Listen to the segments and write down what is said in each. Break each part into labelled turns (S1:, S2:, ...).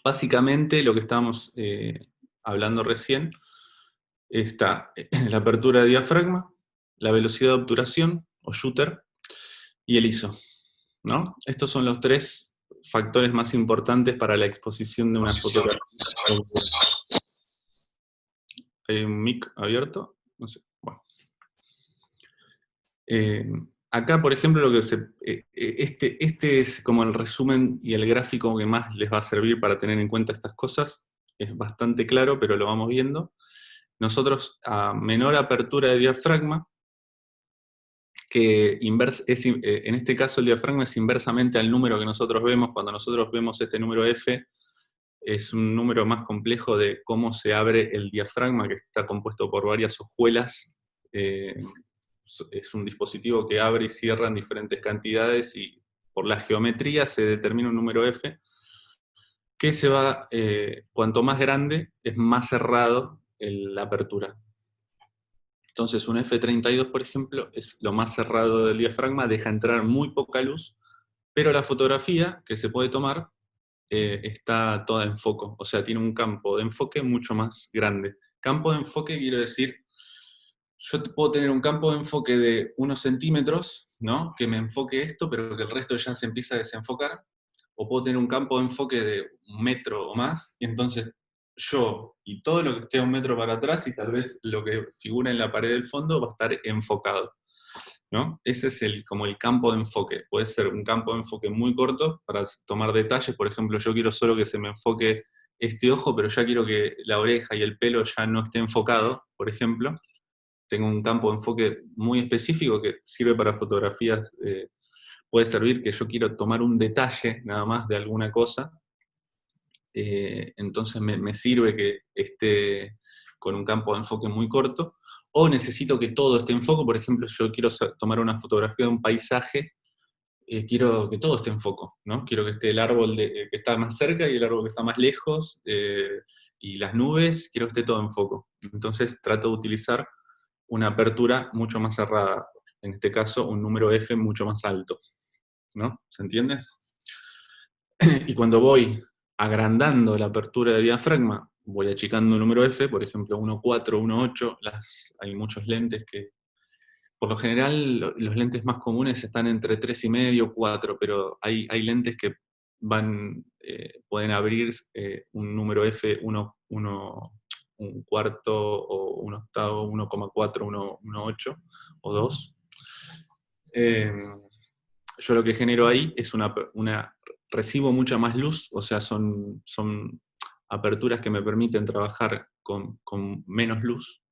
S1: Básicamente lo que estábamos hablando recién está la apertura de diafragma, la velocidad de obturación o shooter y el ISO, ¿no? Estos son los tres factores más importantes para la exposición de una fotografía. ¿Hay un mic abierto? No sé. Bueno. Acá, por ejemplo, este es como el resumen y el gráfico que más les va a servir para tener en cuenta estas cosas. Es bastante claro, pero lo vamos viendo. Nosotros, a menor apertura de diafragma, que en este caso el diafragma es inversamente al número que nosotros vemos. Cuando nosotros vemos este número F, es un número más complejo de cómo se abre el diafragma, que está compuesto por varias hojuelas. Es un dispositivo que abre y cierra en diferentes cantidades y por la geometría se determina un número F, que cuanto más grande, es más cerrado la apertura. Entonces un F32, por ejemplo, es lo más cerrado del diafragma, deja entrar muy poca luz, pero la fotografía que se puede tomar está toda en foco, o sea, tiene un campo de enfoque mucho más grande. Campo de enfoque quiero decir, yo puedo tener un campo de enfoque de unos centímetros, ¿no? Que me enfoque esto, pero que el resto ya se empieza a desenfocar, o puedo tener un campo de enfoque de 1 metro o más, y entonces yo y todo lo que esté a 1 metro para atrás y tal vez lo que figura en la pared del fondo va a estar enfocado, ¿no? Ese es como el campo de enfoque. Puede ser un campo de enfoque muy corto para tomar detalles. Por ejemplo, yo quiero solo que se me enfoque este ojo, pero ya quiero que la oreja y el pelo ya no esté enfocado, por ejemplo. Tengo un campo de enfoque muy específico que sirve para fotografías. Puede servir que yo quiero tomar un detalle nada más de alguna cosa. Entonces me sirve que esté con un campo de enfoque muy corto. O necesito que todo esté en foco. Por ejemplo, yo quiero tomar una fotografía de un paisaje, quiero que todo esté en foco, ¿no? Quiero que esté el árbol que está más cerca y el árbol que está más lejos, y las nubes, quiero que esté todo en foco. Entonces trato de utilizar una apertura mucho más cerrada, en este caso un número F mucho más alto, ¿no? ¿Se entiende? Y cuando voy agrandando la apertura de diafragma, voy achicando el número F, por ejemplo 1.4, 1.8, hay muchos lentes que, por lo general, los lentes más comunes están entre 3,5 y 4, pero hay lentes que pueden abrir un número F, un cuarto o un octavo, 1,4, 1,8 o 2. Yo lo que genero ahí es recibo mucha más luz, o sea, son aperturas que me permiten trabajar con menos luz,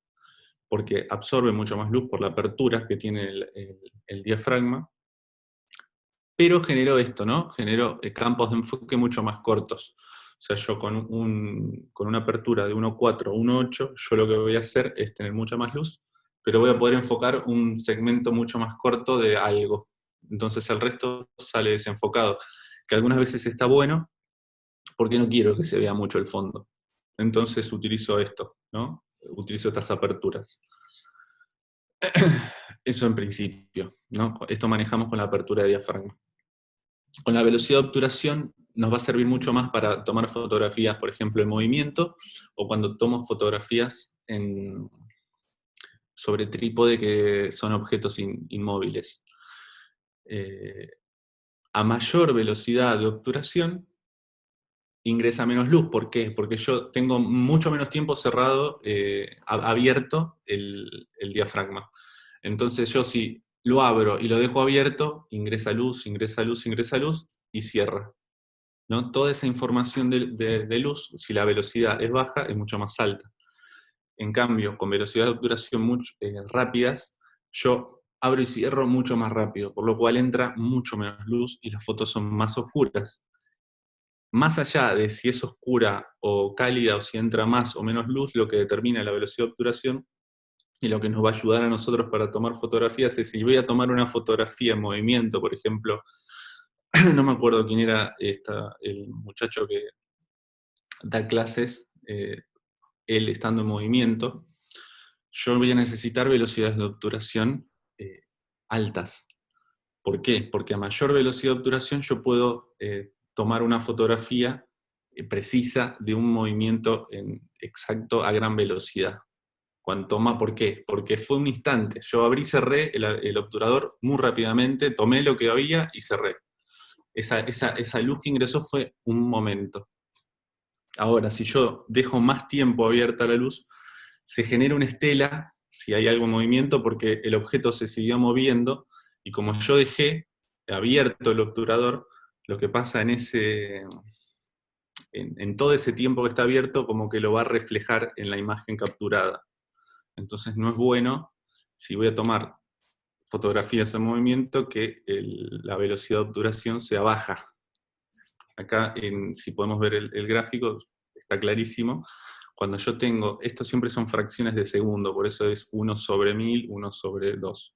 S1: porque absorbe mucho más luz por la apertura que tiene el diafragma, pero genero esto, ¿no? Genero campos de enfoque mucho más cortos. O sea, yo con una apertura de 1.4 o 1.8, yo lo que voy a hacer es tener mucha más luz, pero voy a poder enfocar un segmento mucho más corto de algo. Entonces el resto sale desenfocado, que algunas veces está bueno, porque no quiero que se vea mucho el fondo. Entonces utilizo esto, ¿no? Utilizo estas aperturas. Eso en principio, ¿no? Esto manejamos con la apertura de diafragma. Con la velocidad de obturación nos va a servir mucho más para tomar fotografías, por ejemplo, en movimiento, o cuando tomo fotografías sobre trípode, que son objetos inmóviles. A mayor velocidad de obturación, ingresa menos luz. ¿Por qué? Porque yo tengo mucho menos tiempo cerrado, abierto el diafragma. Entonces yo, si lo abro y lo dejo abierto, ingresa luz, ingresa luz, ingresa luz y cierra, ¿no? Toda esa información de luz, si la velocidad es baja, es mucho más alta. En cambio, con velocidades de obturación rápidas, yo abro y cierro mucho más rápido, por lo cual entra mucho menos luz y las fotos son más oscuras. Más allá de si es oscura o cálida, o si entra más o menos luz, lo que determina la velocidad de obturación y lo que nos va a ayudar a nosotros para tomar fotografías es, si voy a tomar una fotografía en movimiento, por ejemplo, no me acuerdo quién era el muchacho que da clases, él estando en movimiento, yo voy a necesitar velocidades de obturación altas. ¿Por qué? Porque a mayor velocidad de obturación yo puedo tomar una fotografía precisa de un movimiento exacto a gran velocidad. Cuanto más, ¿por qué? Porque fue un instante. Yo abrí y cerré el obturador muy rápidamente, tomé lo que había y cerré. Esa luz que ingresó fue un momento. Ahora, si yo dejo más tiempo abierta la luz, se genera una estela, si hay algo en movimiento, porque el objeto se siguió moviendo, y como yo dejé abierto el obturador, lo que pasa en todo ese tiempo que está abierto, como que lo va a reflejar en la imagen capturada. Entonces no es bueno, si voy a tomar fotografías en movimiento, que la velocidad de obturación sea baja. Acá, si podemos ver el gráfico, está clarísimo. Cuando yo tengo, esto siempre son fracciones de segundo, por eso es 1/1000, 1/2.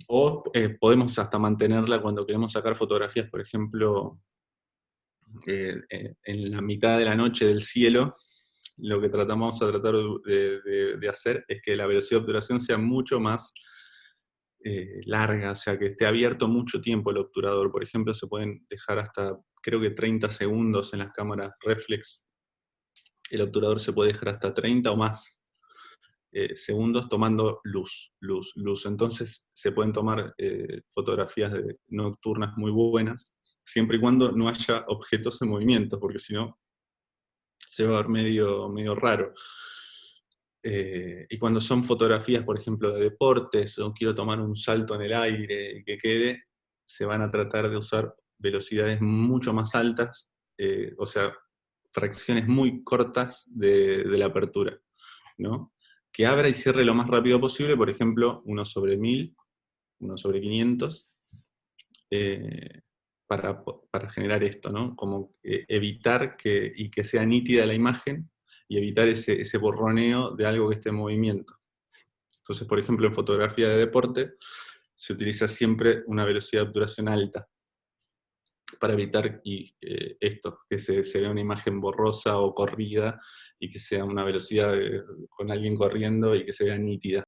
S1: O podemos hasta mantenerla cuando queremos sacar fotografías, por ejemplo, en la mitad de la noche del cielo. Lo que vamos a tratar de hacer es que la velocidad de obturación sea mucho más larga, o sea, que esté abierto mucho tiempo el obturador. Por ejemplo, se pueden dejar hasta, creo que 30 segundos en las cámaras reflex. El obturador se puede dejar hasta 30 o más segundos tomando luz, luz, luz. Entonces se pueden tomar fotografías nocturnas muy buenas, siempre y cuando no haya objetos en movimiento, porque si no, se va a ver medio raro. Y cuando son fotografías, por ejemplo, de deportes, o quiero tomar un salto en el aire y que quede, se van a tratar de usar velocidades mucho más altas, o sea, fracciones muy cortas de la apertura, ¿no? Que abra y cierre lo más rápido posible, por ejemplo, 1/1000, 1/500, eh, para generar esto, ¿no? Como evitar que sea nítida la imagen y evitar ese borroneo de algo que esté en movimiento. Entonces, por ejemplo, en fotografía de deporte se utiliza siempre una velocidad de obturación alta para evitar esto, que se vea una imagen borrosa o corrida y que sea una velocidad con alguien corriendo y que se vea nítida.